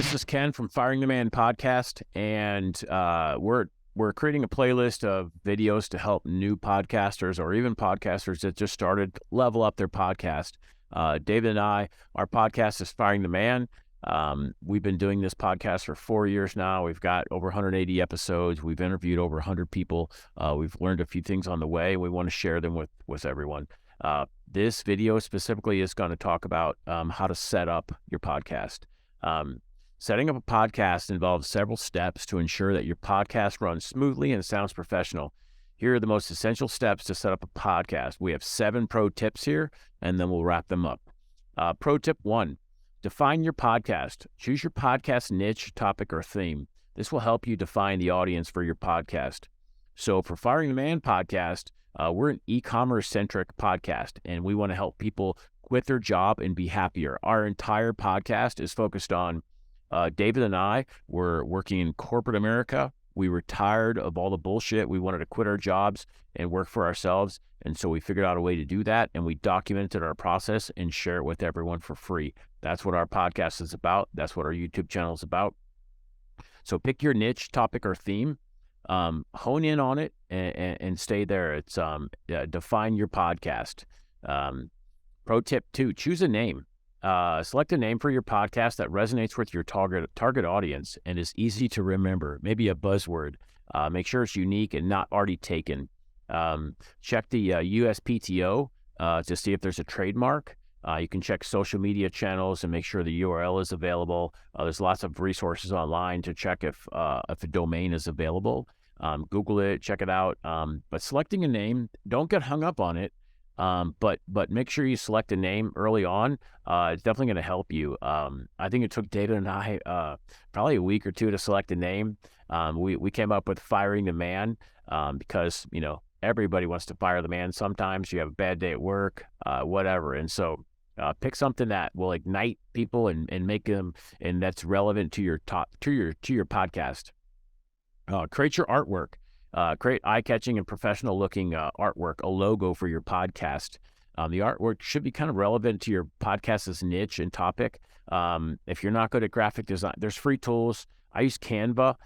This is Ken from Firing the Man podcast, and we're creating a playlist of videos to help new podcasters or even podcasters that just started level up their podcast. David and I, our podcast is Firing the Man. We've been doing this podcast for 4 years now. We've got over 180 episodes. We've interviewed over 100 people. We've learned a few things on the way. We want to share them with everyone. This video specifically is going to talk about how to set up your podcast. Setting up a podcast involves several steps to ensure that your podcast runs smoothly and sounds professional. Here are the most essential steps to set up a podcast. We have 7 pro tips here, and then we'll wrap them up. Pro tip 1, define your podcast. Choose your podcast niche, topic, or theme. This will help you define the audience for your podcast. So for Firing the Man podcast, we're an e-commerce-centric podcast, and we want to help people quit their job and be happier. Our entire podcast is focused on David and I were working in corporate America. We were tired of all the bullshit. We wanted to quit our jobs and work for ourselves. And so we figured out a way to do that, and we documented our process and share it with everyone for free. That's what our podcast is about. That's what our YouTube channel is about. So pick your niche, topic, or theme. Hone in on it and stay there. It's define your podcast. Pro tip 2, choose a name. Select a name for your podcast that resonates with your target audience and is easy to remember, maybe a buzzword. Make sure it's unique and not already taken. Check the USPTO to see if there's a trademark. You can check social media channels and make sure the URL is available. There's lots of resources online to check if a domain is available. Google it, check it out. But selecting a name, don't get hung up on it. But make sure you select a name early on. It's definitely going to help you. I think it took David and I probably a week or two to select a name. We came up with Firing the Man because, you know, everybody wants to fire the man. Sometimes you have a bad day at work, whatever. And so pick something that will ignite people and make them, and that's relevant to your podcast. Create your artwork. Create eye-catching and professional-looking artwork, a logo for your podcast. The artwork should be kind of relevant to your podcast's niche and topic. If you're not good at graphic design, there's free tools. I use Canva.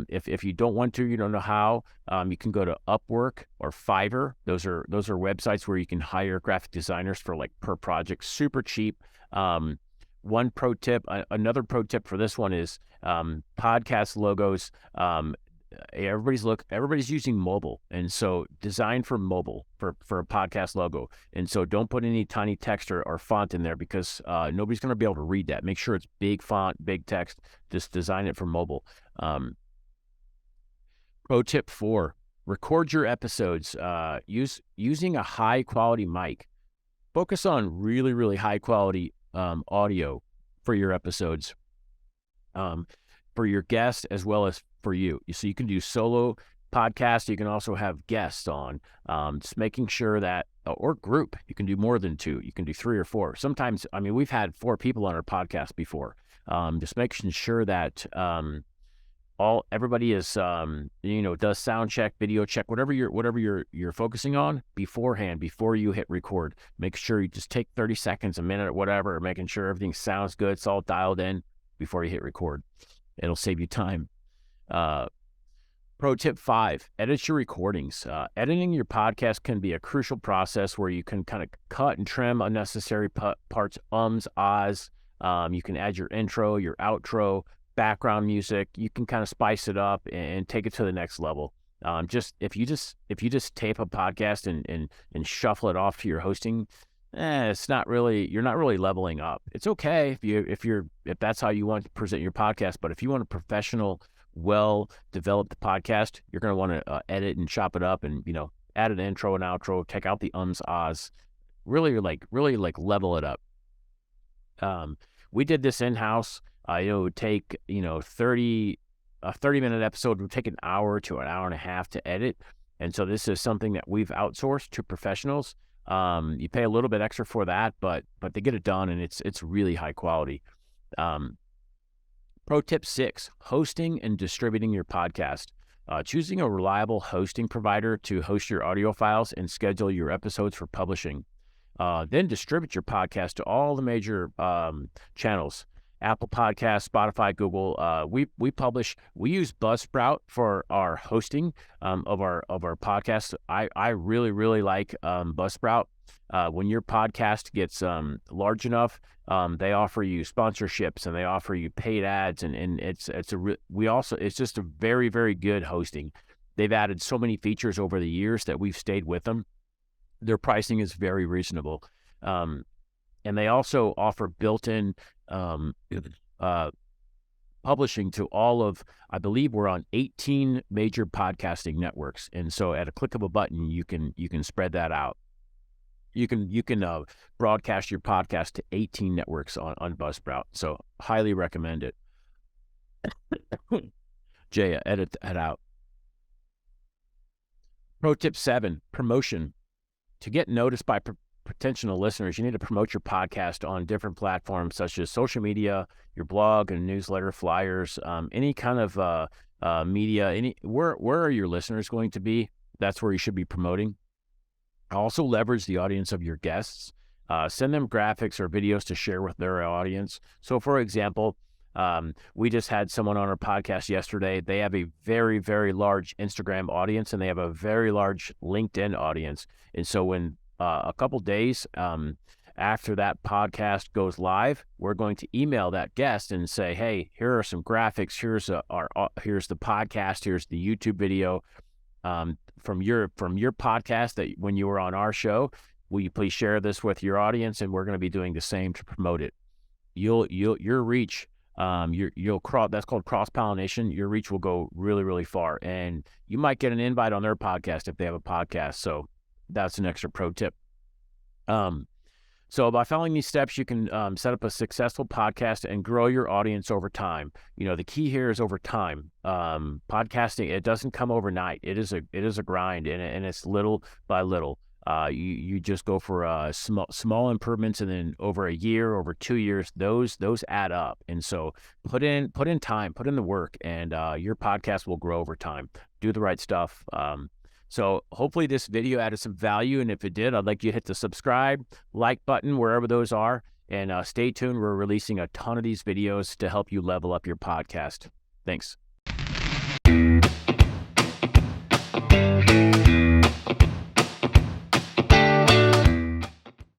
If you don't want to, you don't know how, you can go to Upwork or Fiverr. Those are websites where you can hire graphic designers for like per project, super cheap. One pro tip, another pro tip for this one is podcast logos. Everybody's using mobile, and so design for mobile for a podcast logo. And so don't put any tiny text or font in there because nobody's going to be able to read that. Make sure it's big font, big text. Just design it for mobile. Pro tip 4, record your episodes using a high quality mic. Focus on really, really high quality audio for your episodes, for your guests as well as for you. So you can do solo podcasts. You can also have guests on, just making sure that, or group, you can do more than 2. You can do 3 or 4. Sometimes, I mean, we've had 4 people on our podcast before. Just making sure that everybody is, does sound check, video check, whatever you're focusing on beforehand, before you hit record. Make sure you just take 30 seconds, a minute, or whatever, making sure everything sounds good. It's all dialed in before you hit record. It'll save you time. Pro tip 5, edit your recordings. Editing your podcast can be a crucial process where you can kind of cut and trim unnecessary parts, ahs. You can add your intro, your outro, background music. You can kind of spice it up and take it to the next level. If you just tape a podcast and shuffle it off to your hosting, it's not really, you're not really leveling up. It's okay if that's how you want to present your podcast, but if you want a professional, well-developed podcast, you're going to want to edit and chop it up and, add an intro and outro, take out the ahs, really level it up. We did this in-house. It would take, a 30-minute episode would take an hour to an hour and a half to edit. And so this is something that we've outsourced to professionals. You pay a little bit extra for that, but they get it done, and it's really high quality. Pro tip 6, hosting and distributing your podcast. Choosing a reliable hosting provider to host your audio files and schedule your episodes for publishing. Then distribute your podcast to all the major channels. Apple Podcasts, Spotify, Google. We use Buzzsprout for our hosting of our podcast. I really really like Buzzsprout. When your podcast gets large enough, they offer you sponsorships and they offer you paid ads, and it's just a very very good hosting. They've added so many features over the years that we've stayed with them. Their pricing is very reasonable. And they also offer built-in publishing to all of, I believe we're on 18 major podcasting networks. And so at a click of a button, you can spread that out. You can broadcast your podcast to 18 networks on Buzzsprout. So highly recommend it. Jay, edit that out. Pro tip 7, promotion. To get noticed by potential listeners, you need to promote your podcast on different platforms such as social media, your blog and newsletter, flyers, any kind of media. Where are your listeners going to be? That's where you should be promoting. Also leverage the audience of your guests. Send them graphics or videos to share with their audience. So for example, we just had someone on our podcast yesterday. They have a very, very large Instagram audience and they have a very large LinkedIn audience. And so when a couple days after that podcast goes live, we're going to email that guest and say, hey, here are some graphics. Here's the podcast. Here's the YouTube video from your podcast that when you were on our show. Will you please share this with your audience? And we're going to be doing the same to promote it. Your reach. That's called cross-pollination. Your reach will go really, really far, and you might get an invite on their podcast if they have a podcast. So that's an extra pro tip. So by following these steps, you can set up a successful podcast and grow your audience over time. The key here is over time. Podcasting, it doesn't come overnight. It is a grind, and it's little by little. You just go for small improvements, and then over a year, over 2 years, those add up. And so put in time, put in the work, and your podcast will grow over time. Do the right stuff. So hopefully this video added some value, and if it did, I'd like you to hit the subscribe, like button wherever those are, and stay tuned. We're releasing a ton of these videos to help you level up your podcast. Thanks.